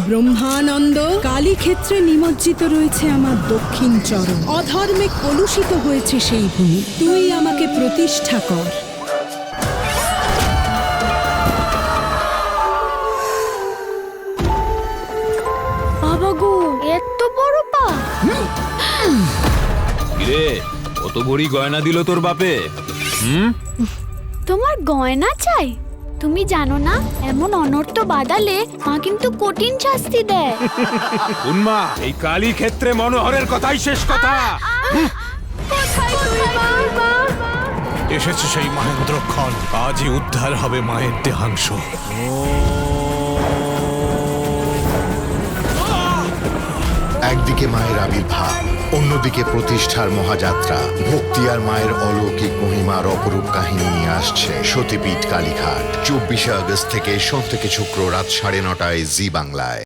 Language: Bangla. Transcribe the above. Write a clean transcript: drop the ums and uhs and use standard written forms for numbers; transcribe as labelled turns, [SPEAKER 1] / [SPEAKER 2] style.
[SPEAKER 1] ব্রহ্মানন্দ, কালীক্ষেত্রে নিমজ্জিত রয়েছে আমার দক্ষিণ চরণ। অধর্মে কলুষিত হয়েছে সেই ভূমি। তুই আমাকে প্রতিষ্ঠা কর।
[SPEAKER 2] বাবা গো, এত বড় পা!
[SPEAKER 3] কিরে, কত ভরি গয়না দিল তোর বাপে?
[SPEAKER 2] তোমার গয়না চাই? তুমি জানো না, এমন অনর্থ বাদালে মা কিন্তু কঠিন শাস্তি দেয়।
[SPEAKER 3] উন্মা, এই কালী ক্ষেত্রে মনোহরের কথাই শেষ কথা।
[SPEAKER 2] কোথায় তুই মা?
[SPEAKER 4] এসেছে সেই মহেন্দ্রক্ষণ। আজই উদ্ধার হবে মায়ের দেহাংশ।
[SPEAKER 5] একদিকে মায়ের আবির্ভাব, অন্যদিকে প্রতিষ্ঠার মহাযাত্রা। ভক্তি আর মায়ের অলৌকিক মহিমার অপরূপ কাহিনী নিয়ে আসছে সতীপীঠ কালীঘাট। 24শে আগস্ট থেকে সোম থেকে শুক্র রাত 9:30টায় জি বাংলায়।